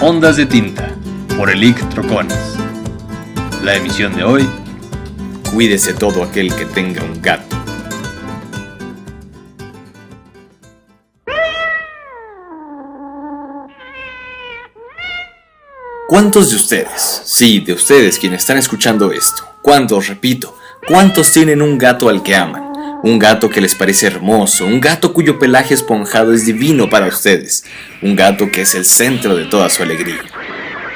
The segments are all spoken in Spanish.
Ondas de Tinta, por Elic Troconis. La emisión de hoy: cuídese todo aquel que tenga un gato. ¿Cuántos de ustedes, sí, de ustedes quienes están escuchando esto, cuántos tienen un gato al que aman? Un gato que les parece hermoso, un gato cuyo pelaje esponjado es divino para ustedes, un gato que es el centro de toda su alegría.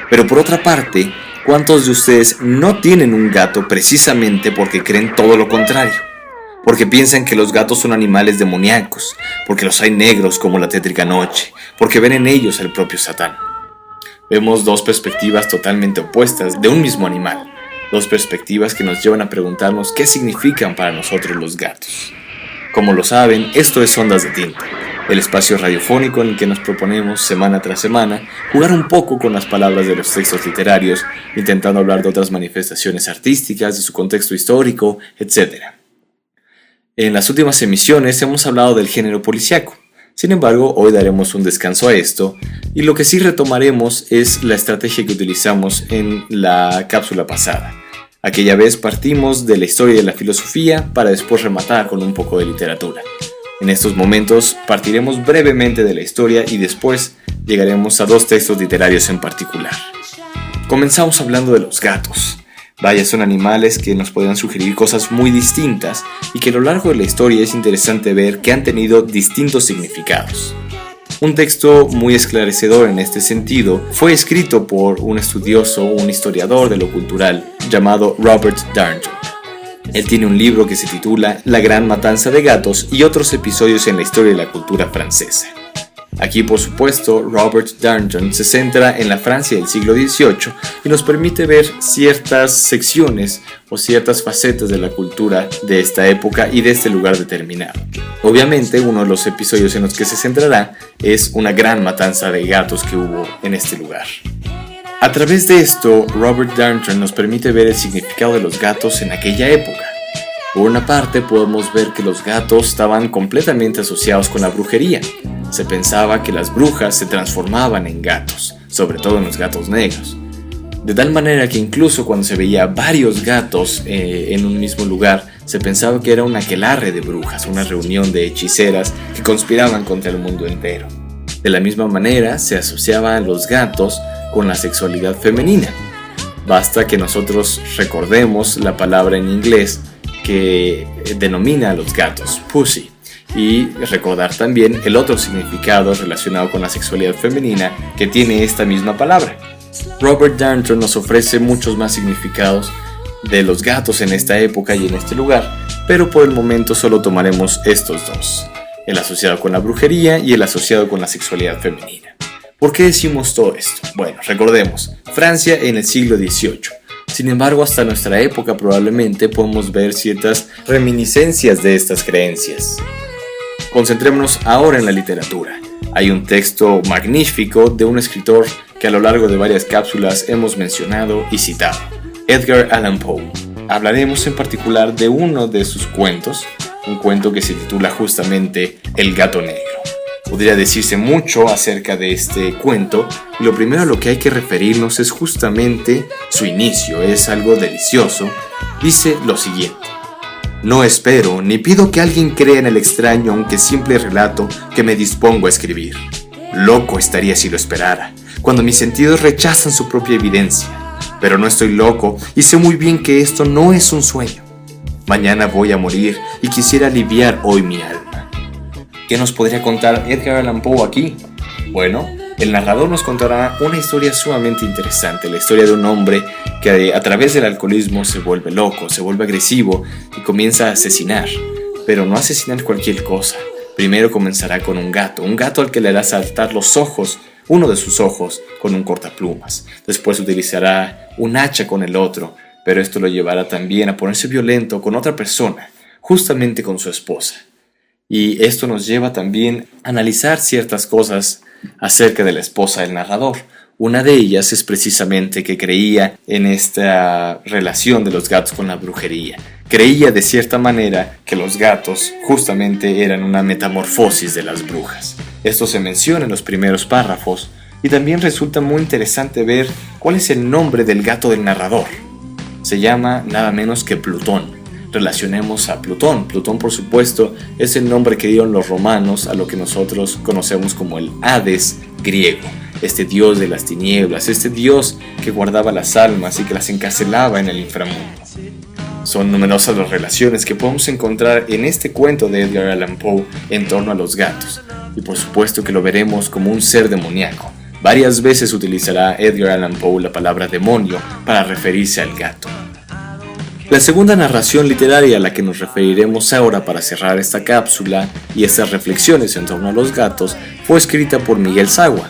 Pero por otra parte, ¿cuántos de ustedes no tienen un gato precisamente porque creen todo lo contrario? Porque piensan que los gatos son animales demoníacos, porque los hay negros como la tétrica noche, porque ven en ellos el propio Satán. Vemos dos perspectivas totalmente opuestas de un mismo animal. Dos perspectivas que nos llevan a preguntarnos qué significan para nosotros los gatos. Como lo saben, esto es Ondas de Tinta, el espacio radiofónico en el que nos proponemos semana tras semana jugar un poco con las palabras de los textos literarios, intentando hablar de otras manifestaciones artísticas, de su contexto histórico, etc. En las últimas emisiones hemos hablado del género policíaco. Sin embargo, hoy daremos un descanso a esto, y lo que sí retomaremos es la estrategia que utilizamos en la cápsula pasada. Aquella vez partimos de la historia y de la filosofía para después rematar con un poco de literatura. En estos momentos partiremos brevemente de la historia y después llegaremos a dos textos literarios en particular. Comenzamos hablando de los gatos. Vaya, son animales que nos podrían sugerir cosas muy distintas y que a lo largo de la historia es interesante ver que han tenido distintos significados. Un texto muy esclarecedor en este sentido fue escrito por un estudioso, un historiador de lo cultural llamado Robert Darnton. Él tiene un libro que se titula La Gran Matanza de Gatos y otros episodios en la historia de la cultura francesa. Aquí, por supuesto, Robert Darnton se centra en la Francia del siglo XVIII y nos permite ver ciertas secciones o ciertas facetas de la cultura de esta época y de este lugar determinado. Obviamente, uno de los episodios en los que se centrará es una gran matanza de gatos que hubo en este lugar. A través de esto, Robert Darnton nos permite ver el significado de los gatos en aquella época. Por una parte, podemos ver que los gatos estaban completamente asociados con la brujería. Se pensaba que las brujas se transformaban en gatos, sobre todo en los gatos negros. De tal manera que incluso cuando se veía varios gatos en un mismo lugar, se pensaba que era un aquelarre de brujas, una reunión de hechiceras que conspiraban contra el mundo entero. De la misma manera, se asociaban los gatos con la sexualidad femenina. Basta que nosotros recordemos la palabra en inglés que denomina a los gatos pussy, y recordar también el otro significado relacionado con la sexualidad femenina que tiene esta misma palabra. Robert Darnton nos ofrece muchos más significados de los gatos en esta época y en este lugar, pero por el momento solo tomaremos estos dos, el asociado con la brujería y el asociado con la sexualidad femenina. ¿Por qué decimos todo esto? Bueno, recordemos, Francia en el siglo XVIII. Sin embargo, hasta nuestra época probablemente podemos ver ciertas reminiscencias de estas creencias. Concentrémonos ahora en la literatura. Hay un texto magnífico de un escritor que a lo largo de varias cápsulas hemos mencionado y citado, Edgar Allan Poe. Hablaremos en particular de uno de sus cuentos, un cuento que se titula justamente El gato negro. Podría decirse mucho acerca de este cuento, y lo primero a lo que hay que referirnos es justamente su inicio. Es algo delicioso. Dice lo siguiente: no espero ni pido que alguien crea en el extraño aunque simple relato que me dispongo a escribir. Loco estaría si lo esperara, cuando mis sentidos rechazan su propia evidencia. Pero no estoy loco y sé muy bien que esto no es un sueño. Mañana voy a morir y quisiera aliviar hoy mi alma. ¿Qué nos podría contar Edgar Allan Poe aquí? Bueno, el narrador nos contará una historia sumamente interesante, la historia de un hombre que a través del alcoholismo se vuelve loco, se vuelve agresivo y comienza a asesinar. Pero no asesinar cualquier cosa. Primero comenzará con un gato al que le hará saltar los ojos, uno de sus ojos, con un cortaplumas. Después utilizará un hacha con el otro, pero esto lo llevará también a ponerse violento con otra persona, justamente con su esposa. Y esto nos lleva también a analizar ciertas cosas acerca de la esposa del narrador. Una de ellas es precisamente que creía en esta relación de los gatos con la brujería. Creía de cierta manera que los gatos justamente eran una metamorfosis de las brujas. Esto se menciona en los primeros párrafos Y también resulta muy interesante ver cuál es el nombre del gato del narrador. Se llama nada menos que Plutón. Relacionemos a Plutón. Plutón, por supuesto, es el nombre que dieron los romanos a lo que nosotros conocemos como el Hades griego. Este dios de las tinieblas, este dios que guardaba las almas y que las encarcelaba en el inframundo. Son numerosas las relaciones que podemos encontrar en este cuento de Edgar Allan Poe en torno a los gatos. Y por supuesto que lo veremos como un ser demoníaco. Varias veces utilizará Edgar Allan Poe la palabra demonio para referirse al gato. La segunda narración literaria a la que nos referiremos ahora para cerrar esta cápsula y estas reflexiones en torno a los gatos fue escrita por Miguel Sagua,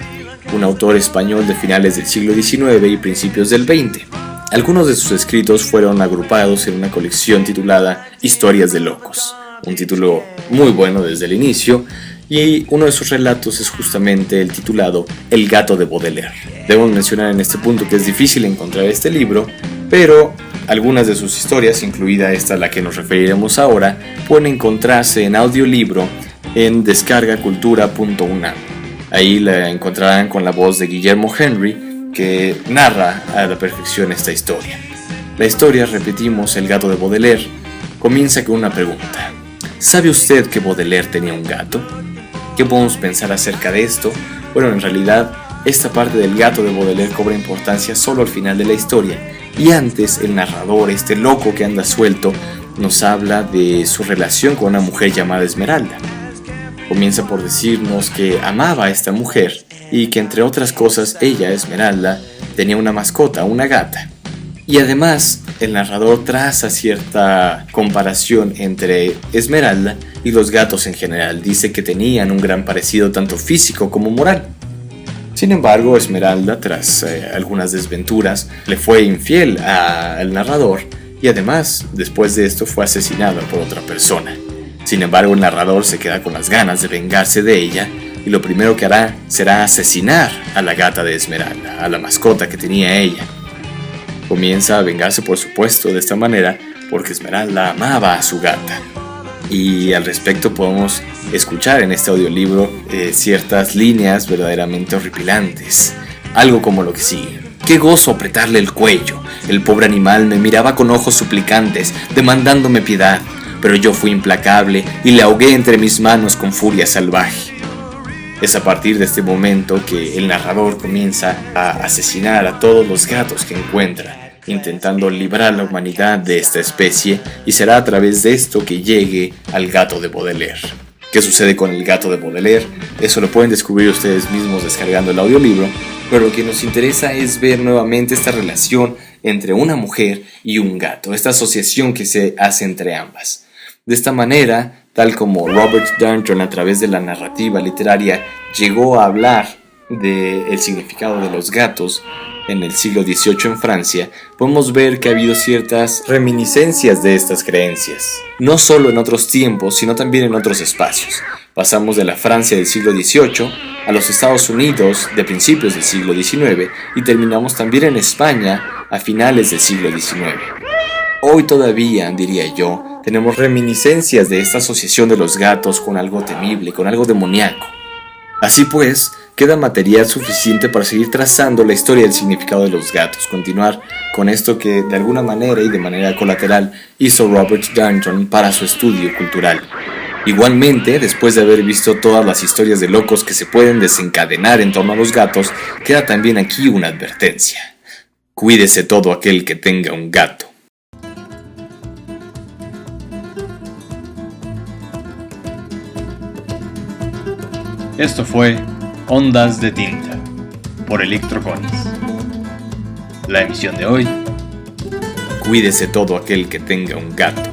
un autor español de finales del siglo XIX y principios del XX. Algunos de sus escritos fueron agrupados en una colección titulada Historias de Locos, un título muy bueno desde el inicio, y uno de sus relatos es justamente el titulado El gato de Baudelaire. Debo mencionar en este punto que es difícil encontrar este libro, pero algunas de sus historias, incluida esta a la que nos referiremos ahora, pueden encontrarse en audiolibro en descargacultura.unam. Ahí la encontrarán con la voz de Guillermo Henry, que narra a la perfección esta historia. La historia, repetimos, El gato de Baudelaire, comienza con una pregunta. ¿Sabe usted que Baudelaire tenía un gato? ¿Qué podemos pensar acerca de esto? Bueno, en realidad, esta parte del gato de Baudelaire cobra importancia solo al final de la historia, y antes el narrador, este loco que anda suelto, nos habla de su relación con una mujer llamada Esmeralda. Comienza por decirnos que amaba a esta mujer y que entre otras cosas ella, Esmeralda, tenía una mascota, una gata. Y además el narrador traza cierta comparación entre Esmeralda y los gatos en general. Dice que tenían un gran parecido tanto físico como moral. Sin embargo, Esmeralda, tras algunas desventuras, le fue infiel al narrador y además, después de esto, fue asesinada por otra persona. Sin embargo, el narrador se queda con las ganas de vengarse de ella y lo primero que hará será asesinar a la gata de Esmeralda, a la mascota que tenía ella. Comienza a vengarse, por supuesto, de esta manera porque Esmeralda amaba a su gata. Y al respecto podemos escuchar en este audiolibro ciertas líneas verdaderamente horripilantes. Algo como lo que sigue. ¡Qué gozo apretarle el cuello! El pobre animal me miraba con ojos suplicantes, demandándome piedad, pero yo fui implacable y le ahogué entre mis manos con furia salvaje. Es a partir de este momento que el narrador comienza a asesinar a todos los gatos que encuentra, intentando librar a la humanidad de esta especie, y será a través de esto que llegue al gato de Baudelaire. ¿Qué sucede con el gato de Baudelaire? Eso lo pueden descubrir ustedes mismos descargando el audiolibro, pero lo que nos interesa es ver nuevamente esta relación entre una mujer y un gato, esta asociación que se hace entre ambas. De esta manera, tal como Robert Darnton a través de la narrativa literaria llegó a hablar del significado de los gatos en el siglo XVIII en Francia, podemos ver que ha habido ciertas reminiscencias de estas creencias, no solo en otros tiempos, sino también en otros espacios. Pasamos de la Francia del siglo XVIII a los Estados Unidos de principios del siglo XIX y terminamos también en España a finales del siglo XIX. Hoy todavía, diría yo, tenemos reminiscencias de esta asociación de los gatos con algo temible, con algo demoníaco. Así pues, queda material suficiente para seguir trazando la historia del significado de los gatos, continuar con esto que de alguna manera y de manera colateral hizo Robert Darnton para su estudio cultural. Igualmente, después de haber visto todas las historias de locos que se pueden desencadenar en torno a los gatos, queda también aquí una advertencia. Cuídese todo aquel que tenga un gato. Esto fue Ondas de Tinta por Electroconis. La emisión de hoy. Cuídese todo aquel que tenga un gato.